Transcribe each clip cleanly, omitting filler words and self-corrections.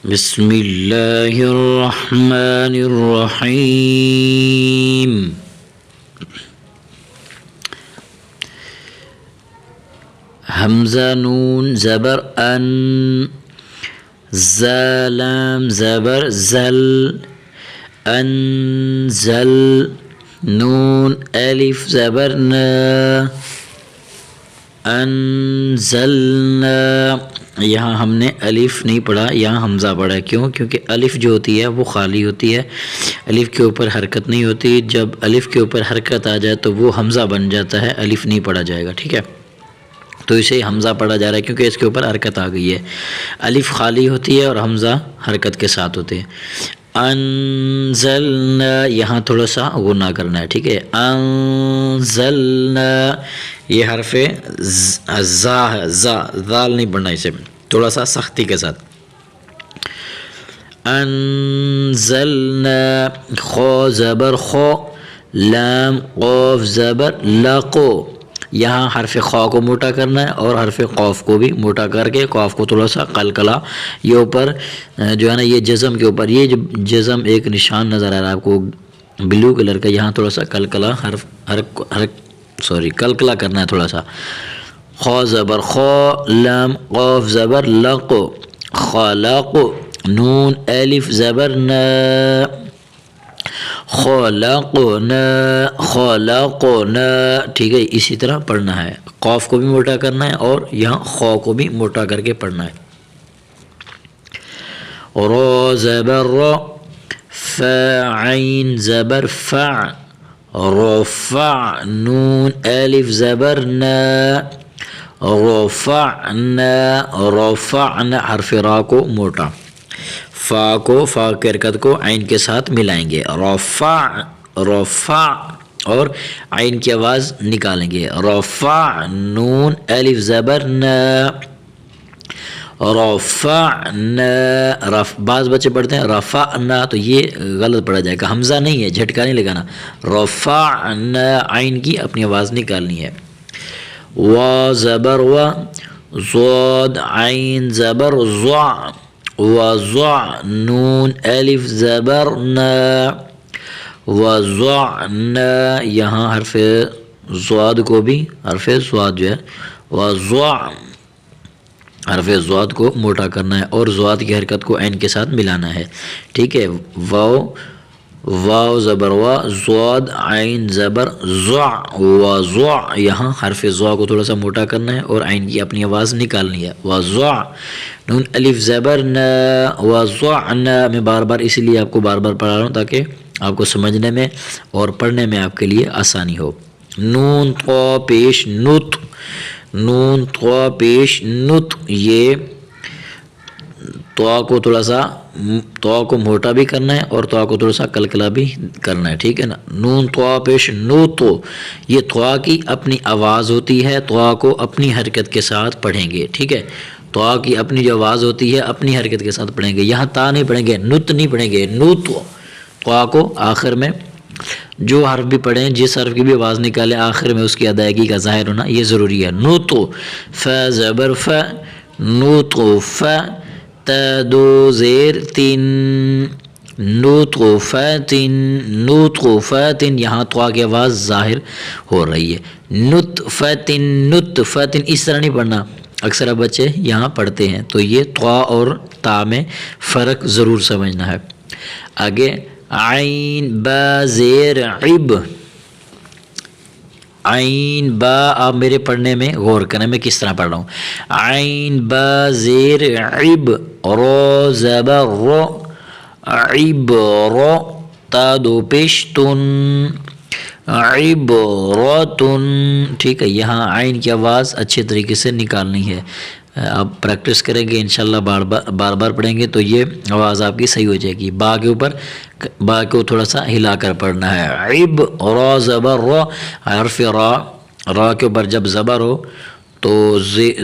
بسم اللہ الرحمن الرحیم. حمزہ نون زبر ان، زلام زبر زل، انزل، نون الف زبر نا، انزلنا. یہاں ہم نے الف نہیں پڑھا، یہاں حمزہ پڑھا. کیوں؟ کیونکہ الف جو ہوتی ہے وہ خالی ہوتی ہے، الف کے اوپر حرکت نہیں ہوتی. جب الف کے اوپر حرکت آ جائے تو وہ حمزہ بن جاتا ہے، الف نہیں پڑھا جائے گا. ٹھیک ہے، تو اسے حمزہ پڑھا جا رہا ہے کیونکہ اس کے اوپر حرکت آ گئی ہے. الف خالی ہوتی ہے اور حمزہ حرکت کے ساتھ ہوتے ہیں. انزلنا، یہاں تھوڑا سا غنہ کرنا ہے. ٹھیک ہے، انزلنا، یہ حرف زا ہے، ذال نہیں پڑھنا، اسے تھوڑا سا سختی کے ساتھ. انزلنا، خو زبر خو، لام قوف زبر لقو. یہاں حرف خا کو موٹا کرنا ہے اور حرف قوف کو بھی موٹا کر کے قوف کو تھوڑا سا قلقلہ، یہ اوپر جو ہے نا، یہ جزم کے اوپر یہ جو جزم ایک نشان نظر آ رہا ہے آپ کو بلو کلر کا، یہاں تھوڑا سا قلقلہ قلقلہ کرنا ہے تھوڑا سا. خا زبر خا، لام قوف زبر لقو، خلق، نون الف زبر نا، خلقنا، خلقنا. ٹھیک ہے، اسی طرح پڑھنا ہے، قوف کو بھی موٹا کرنا ہے اور یہاں خا کو بھی موٹا کر کے پڑھنا ہے. را زبر را، فا عین زبر فع، رفع، نون الف زبر نا، رفعنا، رفعنا، حرف را کو موٹا، فا کی حرکت کو عین کے ساتھ ملائیں گے، رفع، رفع، اور عین کی آواز نکالیں گے، رفع، نون الف زبر نا، رفعنا. بعض بچے پڑھتے ہیں رفعنا، تو یہ غلط پڑھا جائے گا، حمزہ نہیں ہے، جھٹکا نہیں لگانا. رفعنا، عین کی اپنی آواز نکالنی ہے. وا زبر وا، ضاد عین زبر ضع، وضع، نون الف زبر نا، وضعنا. یہاں حرف ضاد کو بھی، حرف ضاد جو ہے وضع، حرف ضاد کو موٹا کرنا ہے اور ضاد کی حرکت کو عین کے ساتھ ملانا ہے. ٹھیک ہے، واو زبر وا، ضاد عین زبر ضع، وضع. یہاں حرف ضع کو تھوڑا سا موٹا کرنا ہے اور عین کی اپنی آواز نکالنی ہے، وضع، نون الف زبر نا، وضعنا. میں بار بار اسی لیے آپ کو بار بار پڑھا رہا ہوں تاکہ آپ کو سمجھنے میں اور پڑھنے میں آپ کے لیے آسانی ہو. نون طا پیش نت، نون طا پیش نت، یہ طا کو تھوڑا سا کو موٹا بھی کرنا ہے اور طا کو تھوڑا سا کلکلا بھی کرنا ہے. ٹھیک ہے نا، نون طا پیش نوتو، یہ طا کی اپنی آواز ہوتی ہے، طا کو اپنی حرکت کے ساتھ پڑھیں گے. ٹھیک ہے، طا کی اپنی جو آواز ہوتی ہے اپنی حرکت کے ساتھ پڑھیں گے. یہاں تا نہیں پڑھیں گے، نت نہیں پڑھیں گے، نوتو. طا کو آخر میں جو حرف بھی پڑھیں، جس حرف کی بھی آواز نکالیں، آخر میں اس کی ادائیگی کا ظاہر ہونا یہ ضروری ہے. نوتو، فا زبر فا، نوتو فا، تا دو زیر تین، نطفاتن، نطفاتن. یہاں طا کی آواز ظاہر ہو رہی ہے. نطفتن، نطفتن، اس طرح نہیں پڑھنا، اکثر اب بچے یہاں پڑھتے ہیں، تو یہ طا اور تا میں فرق ضرور سمجھنا ہے. آگے عین با زیر عب، عین با، آپ میرے پڑھنے میں غور کریں میں کس طرح پڑھ رہا ہوں. عین با زیر عب، رو زبر رو، عبر، تا دو پیش تن، عبرتن. ٹھیک ہے، یہاں عین کی آواز اچھے طریقے سے نکالنی ہے. آپ پریکٹس کریں گے انشاءاللہ، بار بار پڑھیں گے تو یہ آواز آپ کی صحیح ہو جائے گی. با کے اوپر، با کو تھوڑا سا ہلا کر پڑھنا ہے. عب، را زبر را، حرف را کے اوپر جب زبر ہو تو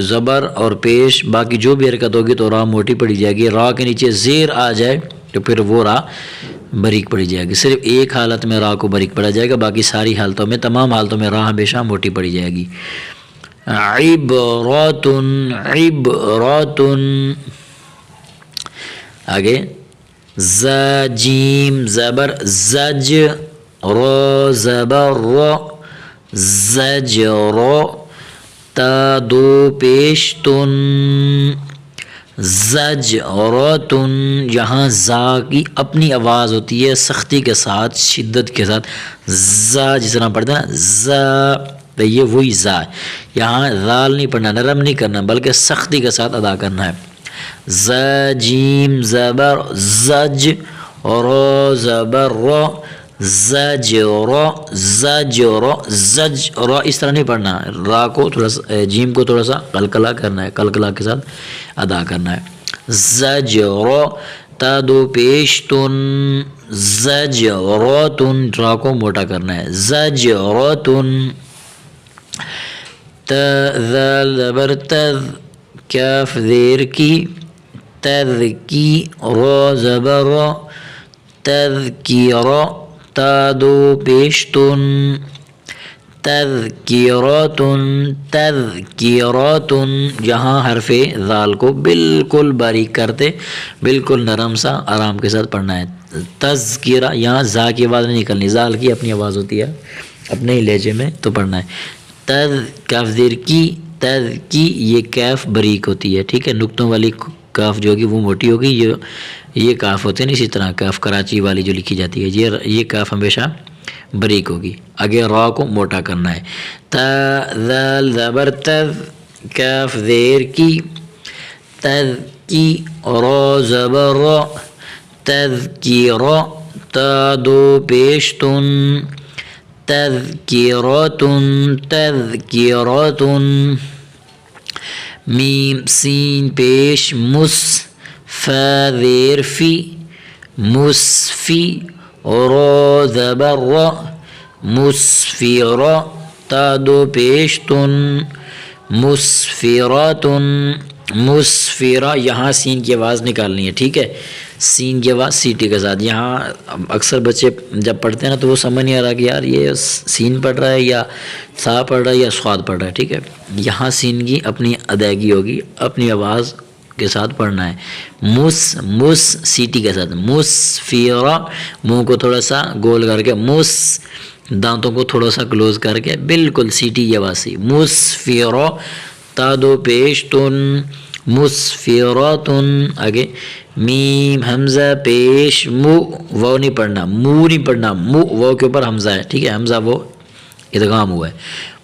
زبر اور پیش باقی جو بھی حرکت ہوگی تو را موٹی پڑی جائے گی. را کے نیچے زیر آ جائے تو پھر وہ را باریک پڑی جائے گی. صرف ایک حالت میں را کو باریک پڑا جائے گا، باقی ساری حالتوں میں، تمام حالتوں میں را ہمیشہ موٹی پڑی جائے گی. عبراتن، عبراتن. آگے ز جیم زبر زج رو زبر رو زج رو تا دو پیش تن زج اور تن. یہاں زا کی اپنی آواز ہوتی ہے سختی کے ساتھ شدت کے ساتھ. زا جس طرح پڑھتے ہیں نا زا تو یہ وہی زا ہے. یہاں ذال نہیں پڑھنا نرم نہیں کرنا بلکہ سختی کے ساتھ ادا کرنا ہے. ز جیم زبر زج رو زبر رو زج رو زج رو زج رو اس طرح نہیں پڑھنا. را کو تھوڑا سا جیم کو تھوڑا سا قلقلہ کرنا ہے قلقلہ کے ساتھ ادا کرنا ہے. زج رو تا دو پیش تن زج رو تن را کو موٹا کرنا ہے. زج رو تن ت ذال زبر تذ کاف زیر کی تذ کی رو زبر رو تذکیرہ تا دو پیش تن تذکیراتن تذکیراتن. یہاں حرف ذال کو بالکل باریک کرتے بالکل نرم سا آرام کے ساتھ پڑھنا ہے. تذکیرہ یہاں زا کی آواز نہیں نکلنی ذال کی اپنی آواز ہوتی ہے اپنے ہی لہجے میں تو پڑھنا ہے. تذ کاف زیر کی تذ کی یہ کیف باریک ہوتی ہے ٹھیک ہے. نقطوں والی کاف جو ہوگی وہ موٹی ہوگی. یہ کاف ہوتے ہیں اسی طرح کاف کراچی والی جو لکھی جاتی ہے یہ کاف ہمیشہ باریک ہوگی. آگے را کو موٹا کرنا ہے. تا ذال زبر تذ کاف زیر کی تذ کی را زبر را تذکیرہ تا دو پیش تن تذکیراتن تذکیراتن. میم سین پیش مس فا زیر فی مسفی را زبر را مسفیرہ تا دو پیش تن مسفیراتن مسفیرہ. یہاں سین کی آواز نکالنی ہے ٹھیک ہے. سین کی آواز سیٹی کے ساتھ. یہاں اکثر بچے جب پڑھتے ہیں نا تو وہ سمجھ نہیں آ رہا کہ یار یہ سین پڑھ رہا ہے یا سا پڑھ رہا ہے یا سواد پڑھ رہا ہے ٹھیک ہے. یہاں سین کی اپنی ادائیگی ہوگی اپنی آواز کے ساتھ پڑھنا ہے. مس سیٹی کے ساتھ. مسفیرہ منہ کو تھوڑا سا گول کر کے دانتوں کو تھوڑا سا کلوز کر کے بالکل سیٹی کی آواز سی. مسفیرہ تا دو پیش تن مسفیراتن. آگے میم حمزہ پیش مو وہ نہیں پڑھنا مو نہیں پڑھنا مو وہ کے اوپر حمزہ ہے ٹھیک ہے. حمزہ وہ ادغام ہوا ہے.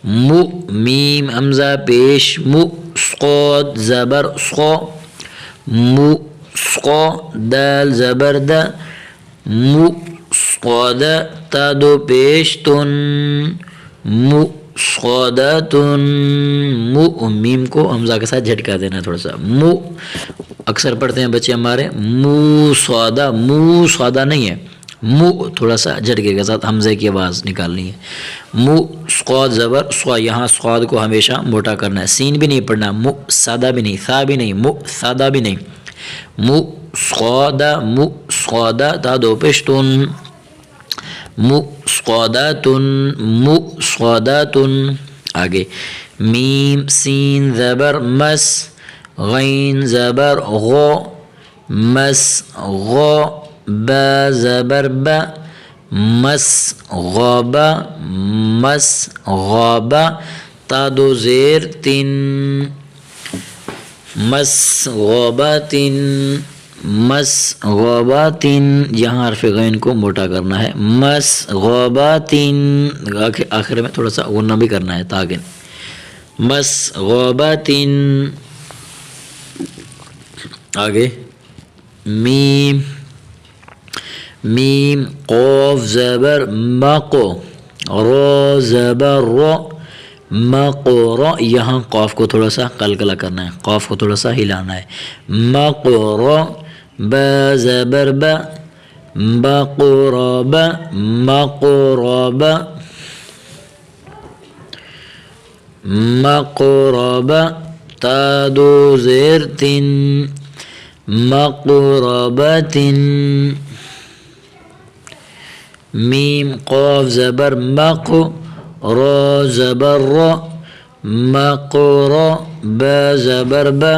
مو میم حمزہ پیش مو صاد زبر صا مو صا دال زبر دا مو صاد تا دو پیش تن مو صاداتن. مو میم کو حمزہ کے ساتھ جھٹکا دینا تھوڑا سا. مو اکثر پڑھتے ہیں بچے ہمارے مو صادہ نہیں ہے مو تھوڑا سا جھٹکے کے ساتھ حمزے کی آواز نکالنی ہے. مو صاد زبر صا یہاں صاد کو ہمیشہ موٹا کرنا ہے. سین بھی نہیں پڑھنا مو سادہ بھی نہیں ثا بھی نہیں مو سادہ بھی نہیں. مو صادہ تا دو پیش تن مصاداتن. آگے میم سین زبر مس غین زبر غو مس غو با زبر با مس غابا تا دو زیر تن مس غاباتن. یہاں حرف غین کو موٹا کرنا ہے. مس غاباتن آخر میں تھوڑا سا غنہ بھی کرنا ہے تاکہ مس غاباتن. آگے میم قاف زبر مقو رو زبر رو مقرو. یہاں قاف کو تھوڑا سا قلقلہ کرنا ہے قاف کو تھوڑا سا ہلانا ہے. مقرو با زبر با مقرب تا دو زیر تن مقربتن. میم قاف زبر مقو را زبر را مقرا با زبر با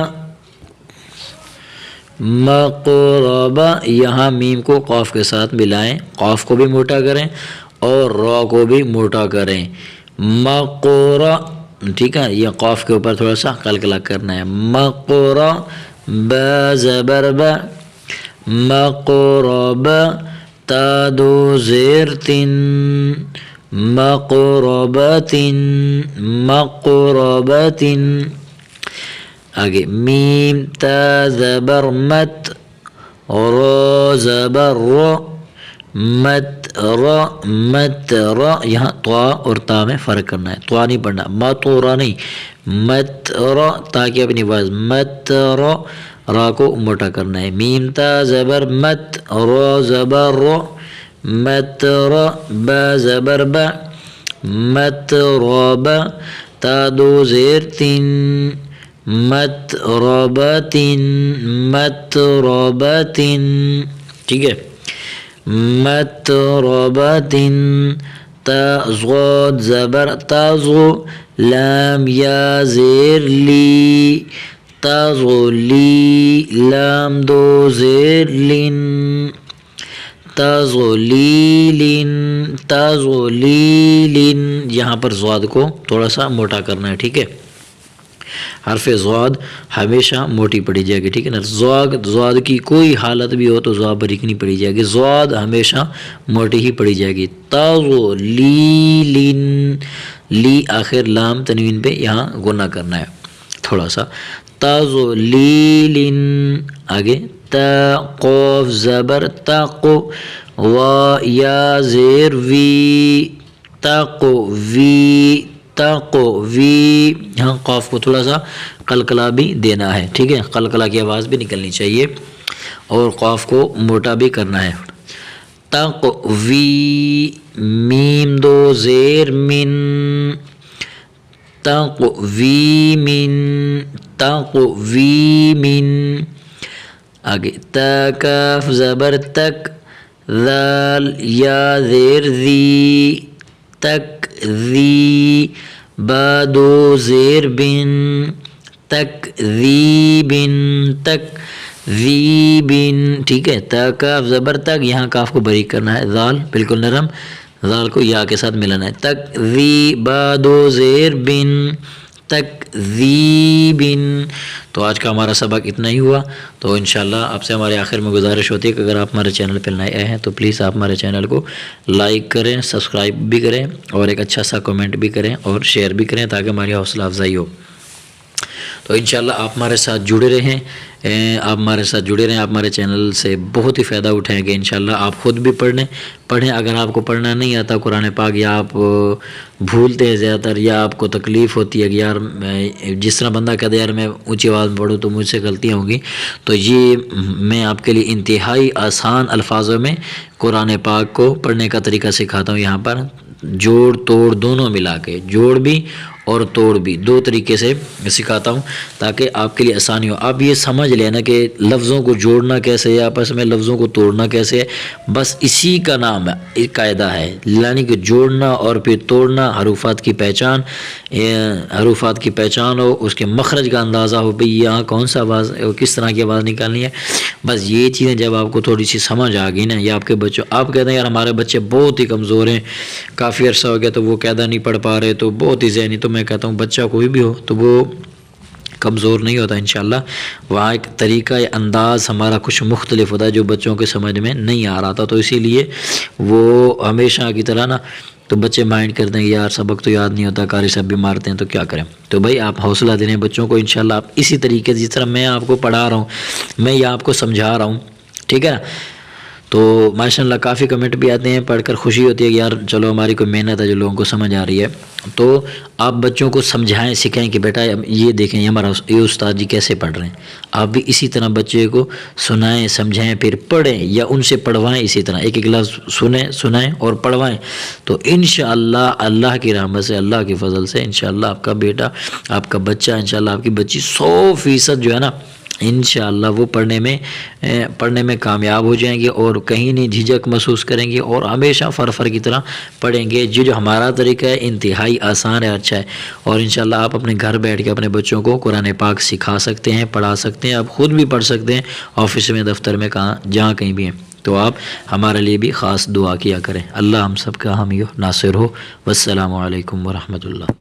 مقربہ، یہاں میم کو قاف کے ساتھ ملائیں، قاف کو بھی موٹا کریں اور را کو بھی موٹا کریں، مقرا، ٹھیک ہے، یہ قاف کے اوپر تھوڑا سا قلقلہ کرنا ہے، مقرا، با زبر با، مقرب، تا دو زیر تن، مقربت، مقربت، آگے میم تا زبر مت، را زبر رو، مت را، مت را، یہاں طا اور تا میں فرق کرنا ہے، طا نہیں پڑھنا، مطورا نہیں، مت را، تا کی اپنی آواز، مت را، را کو موٹا کرنا ہے، میم تا زبر مت، را زبر رو، مت را، با زبر با، مت راب، تا دو زیر تین، مت رابتن، مت رابتن، ٹھیک ہے، مت رابتن، تا زغاد زبر تازغو، لام یا زیر لی، تازغو لی، لام دو زیر لن، تازغلیلن، تازغلیلن، یہاں پر زواد کو تھوڑا سا موٹا کرنا ہے، ٹھیک ہے، حرف زواد ہمیشہ موٹی پڑی جائے گی، ٹھیک ہے نا، زواد کی کوئی حالت بھی ہو تو زواد باریک نہیں پڑی جائے گی، زواد ہمیشہ موٹی ہی پڑی جائے گی، تازغلیلن، لی آخر لام تنوین پہ یہاں گنا کرنا ہے تھوڑا سا، تازغلیلن، آگے تا قوف زبر تاقو، وا یا زیر وی، تاقو وی، تاقو وی، یہاں قوف کو تھوڑا سا قلقلہ بھی دینا ہے، ٹھیک ہے، قلقلہ کی آواز بھی نکلنی چاہیے اور قوف کو موٹا بھی کرنا ہے، تاقو وی، میم دو زیر من، تاقو وی من، تاقو وی من، آگے تا کاف زبر تک، ذال یا زیر ذی، تک ذی، با دو زیر بن، تک ذی بن، تک ذی بن، ٹھیک ہے، تا کاف زبر تک، یہاں کاف کو باریک کرنا ہے، ذال بالکل نرم، ذال کو یا کے ساتھ ملانا ہے، تک ذی، با دو زیر بن، تکذیب۔ تو آج کا ہمارا سبق اتنا ہی ہوا، تو انشاءاللہ آپ سے ہمارے آخر میں گزارش ہوتی ہے کہ اگر آپ ہمارے چینل پہ نئے آئے ہیں تو پلیز آپ ہمارے چینل کو لائک کریں، سبسکرائب بھی کریں اور ایک اچھا سا کمنٹ بھی کریں اور شیئر بھی کریں تاکہ ہماری حوصلہ افزائی ہو۔ تو انشاءاللہ آپ ہمارے ساتھ جڑے رہیں، آپ ہمارے چینل سے بہت ہی فائدہ اٹھائیں گے انشاءاللہ۔ آپ خود بھی پڑھیں، اگر آپ کو پڑھنا نہیں آتا قرآن پاک یا آپ بھولتے ہیں زیادہ تر یا آپ کو تکلیف ہوتی ہے کہ یار جس طرح بندہ کہتا ہے یار میں اونچی آواز میں پڑھوں تو مجھ سے غلطیاں ہوں گی، تو یہ میں آپ کے لیے انتہائی آسان الفاظوں میں قرآن پاک کو پڑھنے کا طریقہ سکھاتا ہوں، یہاں پر جوڑ توڑ دونوں ملا کے، جوڑ بھی اور توڑ بھی دو طریقے سے سکھاتا ہوں تاکہ آپ کے لیے آسانی ہو۔ آپ یہ سمجھ لینا کہ لفظوں کو جوڑنا کیسے ہے، آپس میں لفظوں کو توڑنا کیسے ہے، بس اسی کا نام ہے، ایک قاعدہ ہے، یعنی کہ جوڑنا اور پھر توڑنا، حروفات کی پہچان ہو، اس کے مخرج کا اندازہ ہو، بھئی یہاں کون سا آواز کس طرح کی آواز نکالنی ہے، بس یہ چیزیں جب آپ کو تھوڑی سی سمجھ آ گئی نا، یا آپ کے بچوں، آپ کہتے ہیں یار ہمارے بچے بہت ہی کمزور ہیں، کافی عرصہ ہو گیا تو وہ قاعدہ نہیں پڑھ پا رہے، تو بہت ہی ذہنی، تو میں کہتا ہوں بچہ کوئی بھی ہو تو وہ کمزور نہیں ہوتا انشاءاللہ، وہاں ایک طریقہ انداز ہمارا کچھ مختلف ہوتا ہے جو بچوں کے سمجھ میں نہیں آ رہا تھا، تو اسی لیے وہ ہمیشہ کی طرح نا تو بچے مائنڈ کرتے ہیں کہ یار سبق تو یاد نہیں ہوتا، قاری صاحب بھی مارتے ہیں تو کیا کریں، تو بھائی آپ حوصلہ دے رہے ہیں بچوں کو، انشاءاللہ آپ اسی طریقے سے جس طرح میں آپ کو پڑھا رہا ہوں، میں یہ آپ کو سمجھا رہا ہوں، ٹھیک ہے نا، تو ماشاءاللہ کافی کمنٹ بھی آتے ہیں، پڑھ کر خوشی ہوتی ہے کہ یار چلو ہماری کوئی محنت ہے جو لوگوں کو سمجھ آ رہی ہے، تو آپ بچوں کو سمجھائیں، سکھائیں کہ بیٹا یہ دیکھیں یہ ہمارا یہ استاد جی کیسے پڑھ رہے ہیں، آپ بھی اسی طرح بچے کو سنائیں، سمجھائیں، پھر پڑھیں یا ان سے پڑھوائیں، اسی طرح ایک ایک لفظ سنائیں اور پڑھوائیں، تو انشاءاللہ اللہ کی رحمت سے، اللہ کے فضل سے انشاءاللہ آپ کا بیٹا، آپ کا بچہ، انشاءاللہ آپ کی بچی 100% جو ہے نا انشاءاللہ وہ پڑھنے میں کامیاب ہو جائیں گے اور کہیں نہیں جھجک محسوس کریں گے اور ہمیشہ فرفر کی طرح پڑھیں گے. جو ہمارا طریقہ ہے انتہائی آسان ہے, اچھا ہے, اور انشاءاللہ آپ اپنے گھر بیٹھ کے اپنے بچوں کو قرآن پاک سکھا سکتے ہیں, پڑھا سکتے ہیں, آپ خود بھی پڑھ سکتے ہیں آفس میں, دفتر میں, جہاں کہیں بھی ہیں. تو آپ ہمارے لیے بھی خاص دعا کیا کریں. اللہ ہم سب کا حامی و ناصر ہو. والسلام علیکم ورحمۃ اللہ.